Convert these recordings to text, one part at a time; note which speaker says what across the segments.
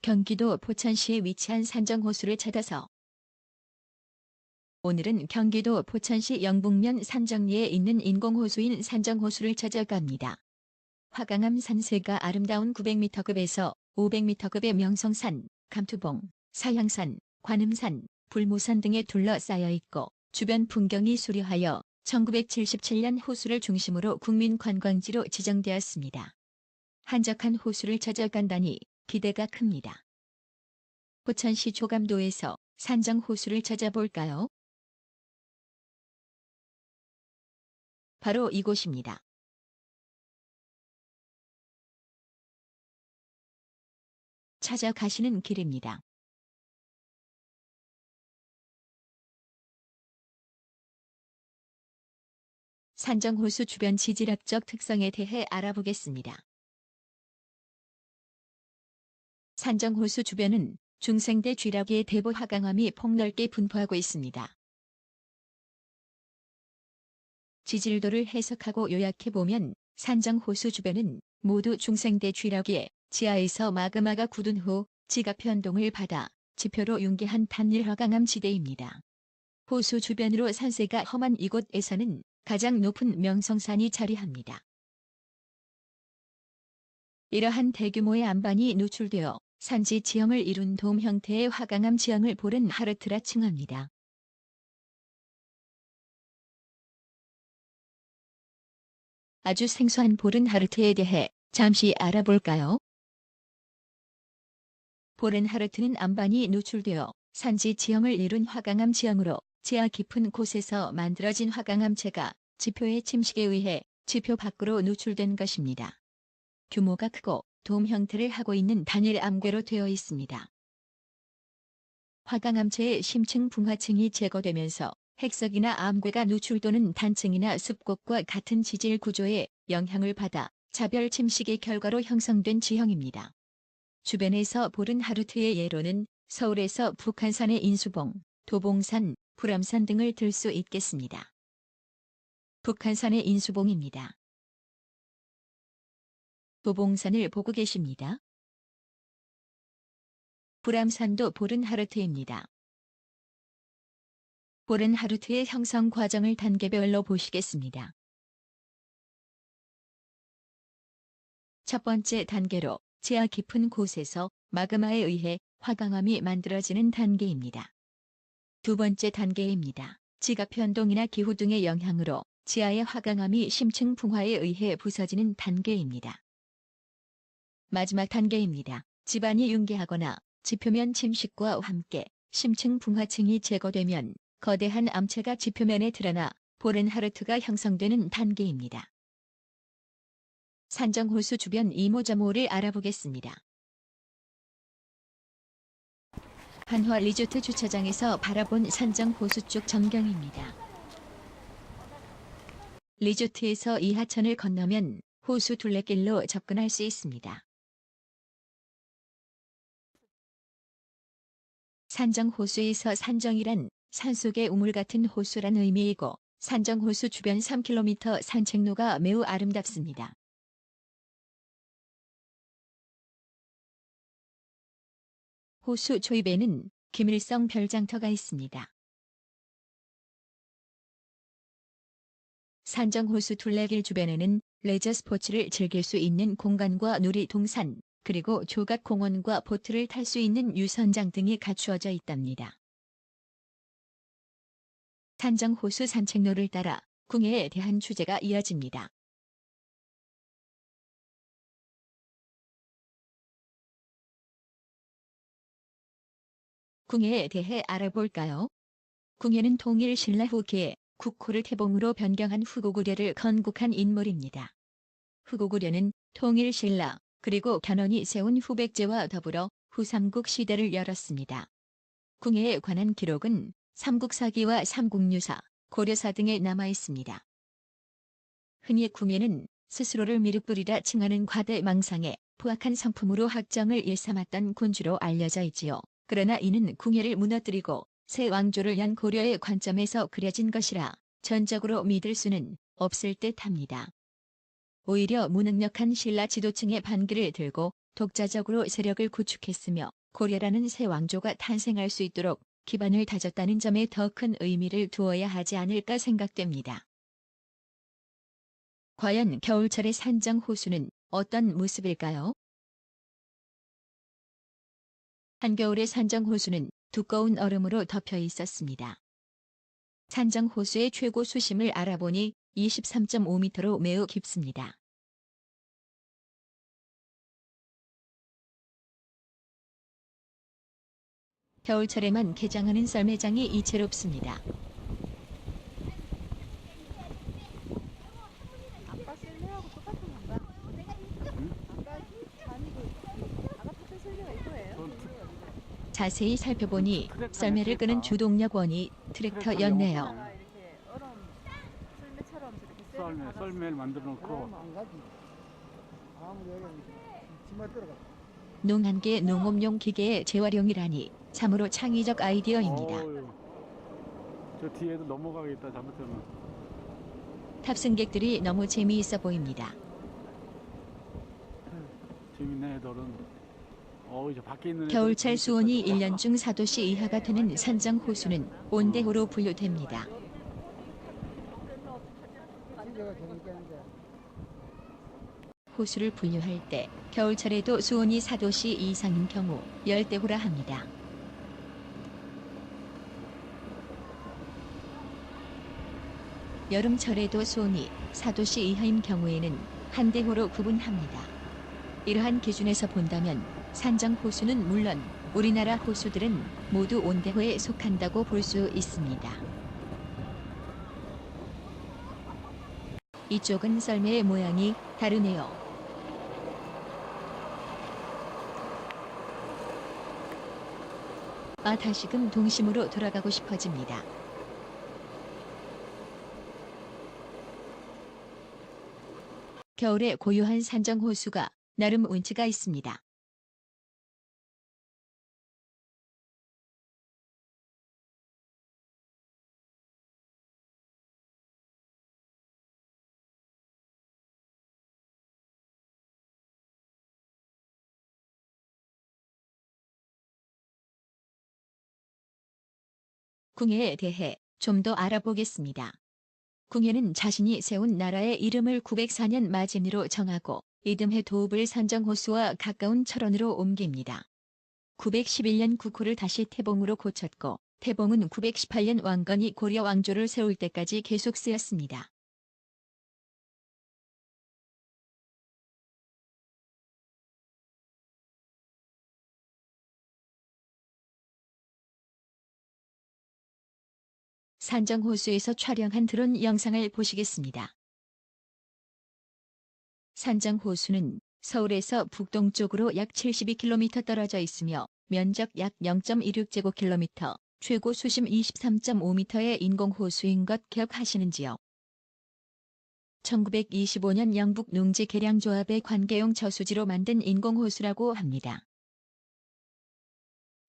Speaker 1: 경기도 포천시에 위치한 산정호수를 찾아서. 오늘은 경기도 포천시 영북면 산정리에 있는 인공호수인 산정호수를 찾아갑니다. 화강암 산세가 아름다운 900m급에서 500m급의 명성산, 감투봉, 사향산, 관음산, 불모산 등에 둘러싸여 있고 주변 풍경이 수려하여 1977년 호수를 중심으로 국민관광지로 지정되었습니다. 한적한 호수를 찾아간다니 기대가 큽니다. 포천시 조감도에서 산정호수를 찾아볼까요? 바로 이곳입니다. 찾아가시는 길입니다. 산정호수 주변 지질학적 특성에 대해 알아보겠습니다. 산정호수 주변은 중생대 쥐라기의 대보 화강암이 폭넓게 분포하고 있습니다. 지질도를 해석하고 요약해보면 산정호수 주변은 모두 중생대 쥐라기에 지하에서 마그마가 굳은 후 지가 변동을 받아 지표로 융계한 단일 화강암 지대입니다. 호수 주변으로 산세가 험한 이곳에서는 가장 높은 명성산이 자리합니다. 이러한 대규모의 암반이 노출되어 산지 지형을 이룬 돔 형태의 화강암 지형을 보른 하르트라 칭합니다. 아주 생소한 보른 하르트에 대해 잠시 알아볼까요? 보른 하르트는 암반이 노출되어 산지 지형을 이룬 화강암 지형으로 지하 깊은 곳에서 만들어진 화강암체가 지표의 침식에 의해 지표 밖으로 노출된 것입니다. 규모가 크고 돔 형태를 하고 있는 단일 암괴로 되어 있습니다. 화강암체의 심층 붕화층이 제거되면서 핵석이나 암괴가 노출 또는 단층이나 습곡과 같은 지질 구조에 영향을 받아 차별 침식의 결과로 형성된 지형입니다. 주변에서 보른 하르트의 예로는 서울에서 북한산의 인수봉, 도봉산, 불암산 등을 들 수 있겠습니다. 북한산의 인수봉입니다. 도봉산을 보고 계십니다. 불암산도 보른 하르트입니다. 보른 하르트의 형성 과정을 단계별로 보시겠습니다. 첫 번째 단계로 지하 깊은 곳에서 마그마에 의해 화강암이 만들어지는 단계입니다. 두 번째 단계입니다. 지각 변동이나 기후 등의 영향으로 지하의 화강암이 심층 풍화에 의해 부서지는 단계입니다. 마지막 단계입니다. 지반이 융계하거나 지표면 침식과 함께 심층 붕화층이 제거되면 거대한 암체가 지표면에 드러나 보른 하르트가 형성되는 단계입니다. 산정호수 주변 이모저모를 알아보겠습니다. 한화 리조트 주차장에서 바라본 산정호수 쪽 전경입니다. 리조트에서 이 하천을 건너면 호수 둘레길로 접근할 수 있습니다. 산정호수에서 산정이란 산속의 우물 같은 호수란 의미이고 산정호수 주변 3km 산책로가 매우 아름답습니다. 호수 초입에는 김일성 별장터가 있습니다. 산정호수 둘레길 주변에는 레저 스포츠를 즐길 수 있는 공간과 놀이동산, 그리고 조각공원과 보트를 탈 수 있는 유선장 등이 갖추어져 있답니다. 산정호수 산책로를 따라 궁예에 대한 취재가 이어집니다. 궁예에 대해 알아볼까요? 궁예는 통일 신라 후기에 국호를 태봉으로 변경한 후고구려를 건국한 인물입니다. 후고구려는 통일 신라 그리고 견훤이 세운 후백제와 더불어 후삼국 시대를 열었습니다. 궁예에 관한 기록은 삼국사기와 삼국유사, 고려사 등에 남아 있습니다. 흔히 궁예는 스스로를 미륵불이라 칭하는 과대망상에 포악한 성품으로 학정을 일삼았던 군주로 알려져 있지요. 그러나 이는 궁예를 무너뜨리고 새 왕조를 연 고려의 관점에서 그려진 것이라 전적으로 믿을 수는 없을 듯합니다. 오히려 무능력한 신라 지도층의 반기를 들고 독자적으로 세력을 구축했으며 고려라는 새 왕조가 탄생할 수 있도록 기반을 다졌다는 점에 더 큰 의미를 두어야 하지 않을까 생각됩니다. 과연 겨울철의 산정 호수는 어떤 모습일까요? 한겨울의 산정 호수는 두꺼운 얼음으로 덮여 있었습니다. 산정 호수의 최고 수심을 알아보니 23.5m로 매우 깊습니다. 겨울철에만 개장하는 썰매장이 이채롭습니다.
Speaker 2: 아까 셀레하고 똑같은 건가? 아까 탔던 셀레가 이거예요?
Speaker 1: 자세히 살펴보니 썰매를 끄는 주동력원이 트랙터였네요.
Speaker 2: 이렇게 얼음 썰매처럼 저렇게
Speaker 3: 썰매를 만들어 놓고
Speaker 1: 농한계 농업용 기계의 재활용이라니 참으로 창의적 아이디어입니다.
Speaker 3: 저 뒤에도 넘어가겠다 잘못하면.
Speaker 1: 탑승객들이 너무 재미있어 보입니다.
Speaker 3: 재밌네 애들은. 이제 밖에 있는
Speaker 1: 겨울철 수온이 1년 중 4도씨 이하가 되는 산정 호수는 온대호로 분류됩니다. 호수를 분류할 때 겨울철에도 수온이 4도씨 이상인 경우 열대호라 합니다. 여름철에도 수온이 4도씨 이하인 경우에는 한대호로 구분합니다. 이러한 기준에서 본다면 산정 호수는 물론 우리나라 호수들은 모두 온대호에 속한다고 볼 수 있습니다. 이쪽은 썰매의 모양이 다르네요. 다시금 동심으로 돌아가고 싶어집니다. 겨울에 고요한 산정 호수가 나름 운치가 있습니다. 궁예에 대해 좀 더 알아보겠습니다. 궁예는 자신이 세운 나라의 이름을 904년 마진으로 정하고 이듬해 도읍을 산정호수와 가까운 철원으로 옮깁니다. 911년 국호를 다시 태봉으로 고쳤고 태봉은 918년 왕건이 고려 왕조를 세울 때까지 계속 쓰였습니다. 산정호수에서 촬영한 드론 영상을 보시겠습니다. 산정호수는 서울에서 북동쪽으로 약 72km 떨어져 있으며 면적 약 0.26제곱킬로미터, 최고 수심 23.5m의 인공호수인 것 기억하시는지요? 1925년 영북 농지개량조합의 관계용 저수지로 만든 인공호수라고 합니다.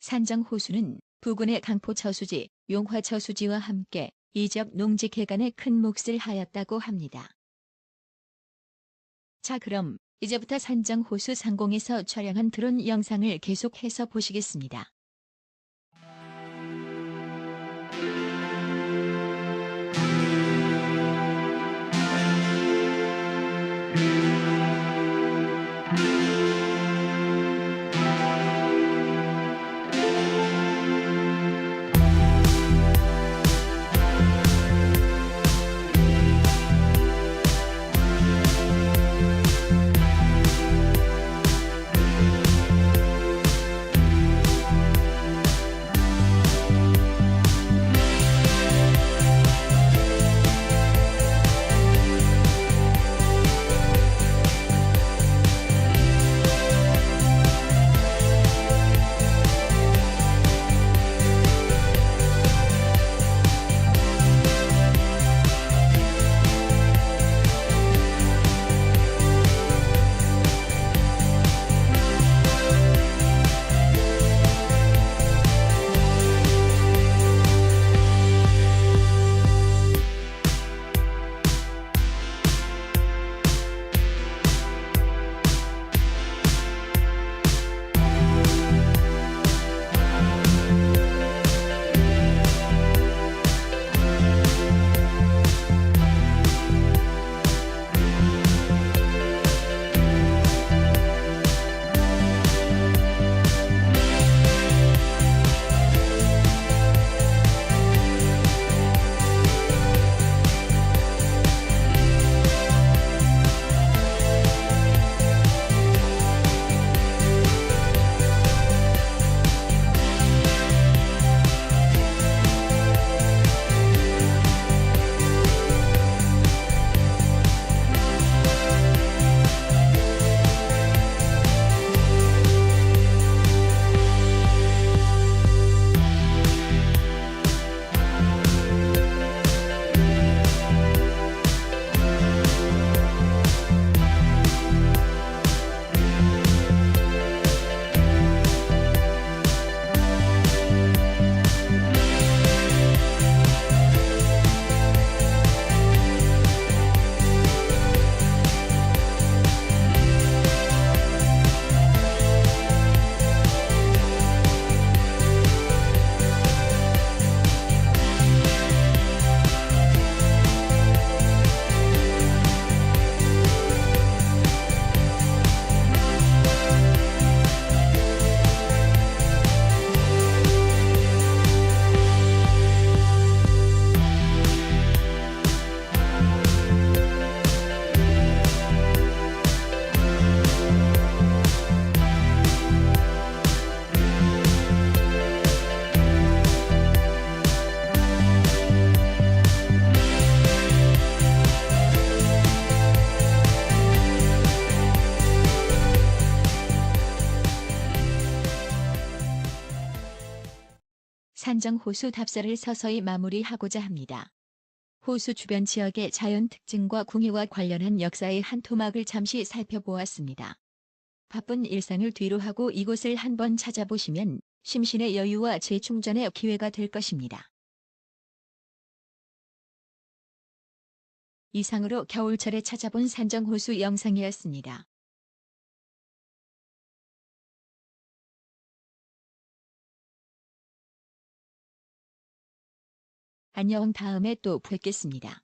Speaker 1: 산정호수는 부근의 강포 저수지, 용화 저수지와 함께 이 지역 농지 개간에 큰 몫을 하였다고 합니다. 자, 그럼 이제부터 산정호수 상공에서 촬영한 드론 영상을 계속해서 보시겠습니다. 산정호수 답사를 서서히 마무리하고자 합니다. 호수 주변 지역의 자연 특징과 궁예와 관련한 역사의 한 토막을 잠시 살펴보았습니다. 바쁜 일상을 뒤로하고 이곳을 한번 찾아보시면 심신의 여유와 재충전의 기회가 될 것입니다. 이상으로 겨울철에 찾아본 산정호수 영상이었습니다. 안녕, 다음에 또 뵙겠습니다.